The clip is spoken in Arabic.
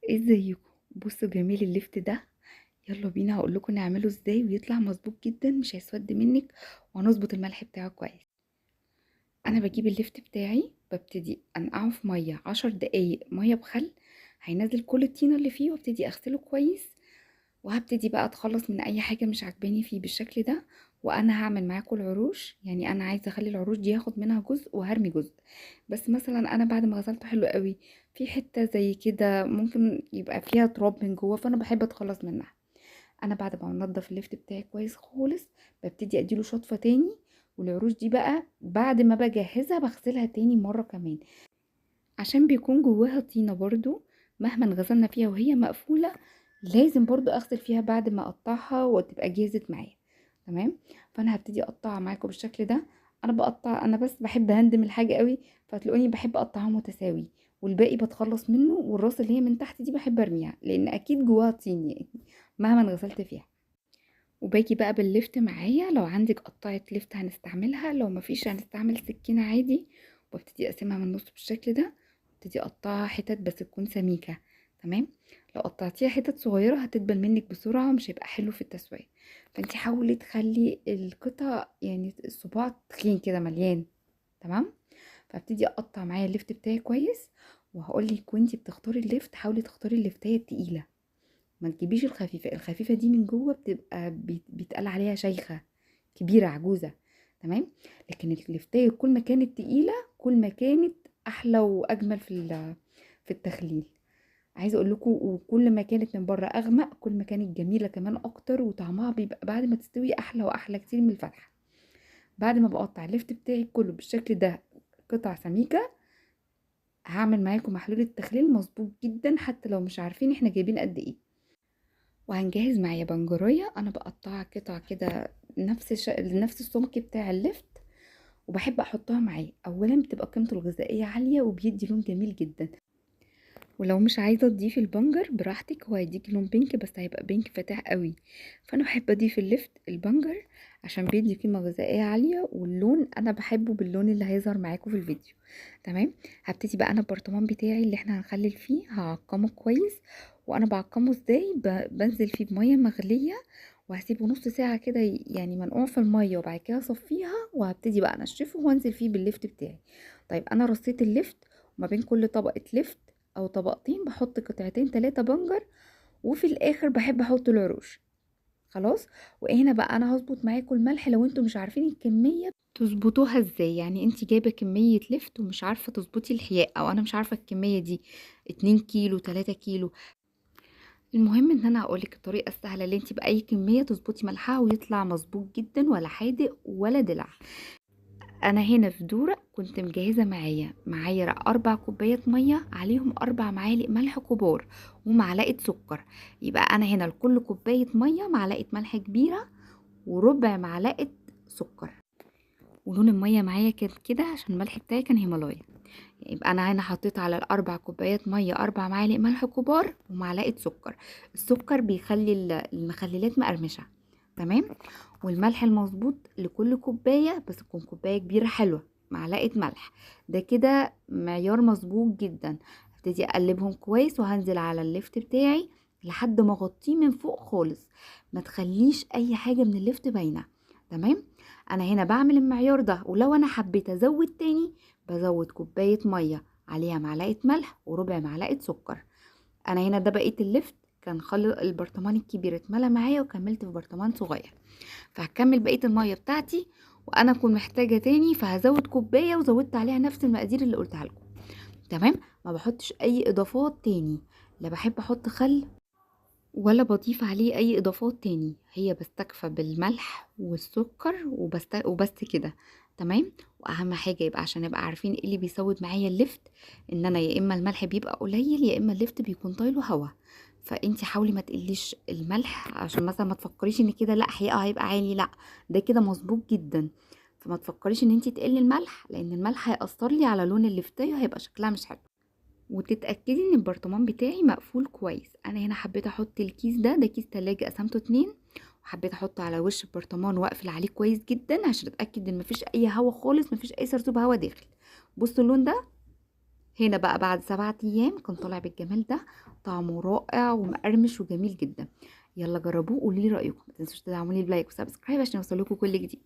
ازيكم؟ بصوا جميل الليفت ده. يلا بينا هقول لكم نعمله ازاي ويطلع مظبوط جدا، مش هيسود منك، وهنظبط الملح بتاعه كويس. انا بجيب الليفت بتاعي، ببتدي انقعه في ميه 10 دقايق، ميه بخل، هينزل كل الطينه اللي فيه، وابتدي اغسله كويس. وهبتدي بقى اتخلص من اي حاجه مش عاجباني فيه بالشكل ده. وانا هعمل معاكم العروش، يعني انا عايزه اخلي العروش دي هاخد منها جزء وهرمي جزء. بس مثلا انا بعد ما غسلته حلو قوي، في حته زي كده ممكن يبقى فيها تراب من جوه، فانا بحب اتخلص منها. انا بعد ما انضف الليفت بتاعي كويس خالص، ببتدي اديله شطفه تاني. والعروش دي بقى بعد ما بجهزها بغسلها تاني مره كمان، عشان بيكون جواها طينة برضو. مهما غسلنا فيها وهي مقفولة، لازم برضو اغسل فيها بعد ما اقطعها وتبقى جاهزت معايا. تمام. فانا هبتدي اقطعها معاكم بالشكل ده. انا بقطع، انا بس بحب هندم الحاجة قوي، فتلاقوني بحب اقطعها متساوي، والباقي بتخلص منه، والراس اللي هي من تحت دي بحب ارميها لان اكيد جواها طين يعني مهما غسلت فيها. وباجي بقى بالليفت معايا، لو عندك قطعة ليفت هنستعملها، لو مفيش هنستعمل سكينة عادي. وابتدي اقسمها من النص بالشكل ده، وابتدي اقطعها حتت بس تكون سميكة. تمام. لو قطعتيها حتت صغيرة هتدبل منك بسرعة ومش هيبقى حلو في التسوية. فانتي حاولي تخلي القطع يعني الصباع تخين كده مليان. تمام. فابتدي اقطع معايا الليفت بتاعي كويس. وهقولك وانتي بتختاري الليفت حاولي تختاري الليفتاية التقيلة، ما تجيبيش الخفيفة. الخفيفة دي من جوه بتبقى بيتقال عليها شيخة، كبيرة عجوزة. تمام. لكن اللفتاية كل ما كانت تقيلة كل ما كانت احلى واجمل في التخليل. عايزه اقول لكم، وكل ما كانت من بره اغمق كل ما كانت جميله كمان اكتر، وطعمها بيبقى بعد ما تستوي احلى واحلى كتير من الفتحه. بعد ما بقطع اللفت بتاعي كله بالشكل ده قطع سميكه، هعمل معاكم محلول التخليل مظبوط جدا حتى لو مش عارفين احنا جايبين قد ايه. وهنجهز معايا بنجرية انا بقطعها قطع كده نفس السمك بتاع اللفت. وبحب احطها معايا، اولا بتبقى قيمته الغذائية عالية وبيدي لون جميل جدا. ولو مش عايزة تضيفي البنجر براحتك، هو هيديكي لون بينك بس هيبقى بينك فاتح قوي. فانا بحب اضيف اللفت البنجر عشان بيدي قيمة غذائية عالية، واللون انا بحبه باللون اللي هيظهر معاكم في الفيديو. تمام. هبتدي بقى انا البرطمان بتاعي اللي احنا هنخلل فيه هعقمه كويس. وانا بعقمه ازاي؟ بنزل فيه بمية مغلية، وهسيبه نص ساعة كده يعني منقوع في المية، وبعد كده اصفيها وهبتدي بقى انشفه وانزل فيه باللفت بتاعي. طيب انا رصيت اللفت، وما بين كل طبقة لفت او طبقتين بحط قطعتين 3 بنجر، وفي الاخر بحب احط العروش. خلاص. وهنا بقى انا هظبط معاكم الملح، لو انتوا مش عارفين الكميه تظبطوها ازاي، يعني انت جايبه كميه لفت ومش عارفه تظبطي الحياء، او انا مش عارفه الكميه دي 2 كيلو 3 كيلو. المهم ان انا هقولك الطريقه السهله اللي انت باي كميه تظبطي ملحها ويطلع مظبوط جدا، ولا حادق ولا دلع. انا هنا في دورة كنت مجهزة معايا 4 كوبايات مية عليهم 4 معالق ملح كبار ومعلقة سكر. يبقى انا هنا لكل كوباية مية معلقة ملح كبيرة وربع معلقة سكر. ولون المية معايا كان كده عشان الملح بتاعي كان هيمالايا. يبقى انا هنا حطيت على ال4 كوبايات مية 4 معالق ملح كبار ومعلقة سكر. السكر بيخلي المخللات مقرمشة. تمام. والملح المظبوط لكل كوباية، بس تكون كوباية كبيرة حلوة، معلقة ملح. ده كده معيار مظبوط جدا. هبتدي اقلبهم كويس وهنزل على اللفت بتاعي لحد ما اغطيه من فوق خالص، ما تخليش اي حاجة من اللفت باينة. تمام. انا هنا بعمل المعيار ده، ولو انا حبيت ازود تاني بزود كوباية مية عليها معلقة ملح وربع معلقة سكر. انا هنا ده بقيت اللفت كان خلي البرطمان الكبير اتملى معايا وكملت في برطمان صغير. فهكمل بقية المية بتاعتي، وانا اكون محتاجة تاني فهزود كوباية وزودت عليها نفس المقادير اللي قلتها لكم. تمام. ما بحطش اي اضافات تاني، لا بحب احط خل ولا بضيف عليه اي اضافات تاني، هي بستكفى بالملح والسكر وبس كده. تمام. واهم حاجه يبقى عشان نبقى عارفين ايه اللي بيسود معايا اللفت، ان انا يا اما الملح بيبقى قليل يا اما اللفت بيكون طايله هوا. فانتي حاولي ما تقليش الملح، عشان مثلا ما تفكريش ان كده لا احياءه هيبقى عالي، لا ده كده مظبوط جدا. فما تفكريش ان انتي تقلي الملح، لان الملح هيأثر لي على لون اللفتايه وهيبقى شكلها مش حلو. وتتأكدي ان البرطمان بتاعي مقفول كويس. انا هنا حبيت احط الكيس ده كيس تلاجة قسمته 2، وحبيت احطه على وش البرطمان واقفل عليه كويس جدا عشان اتأكد ان مفيش اي هوا خالص، مفيش اي سرطوب هوا داخل. بصوا اللون ده هنا بقى بعد 7 ايام كان طالع بالجمال ده، طعمه رائع ومقرمش وجميل جدا. يلا جربوه، قولي لي رايكم، ما تنسوش تدعموني بلايك وسبسكرايب عشان يوصلكوا كل جديد.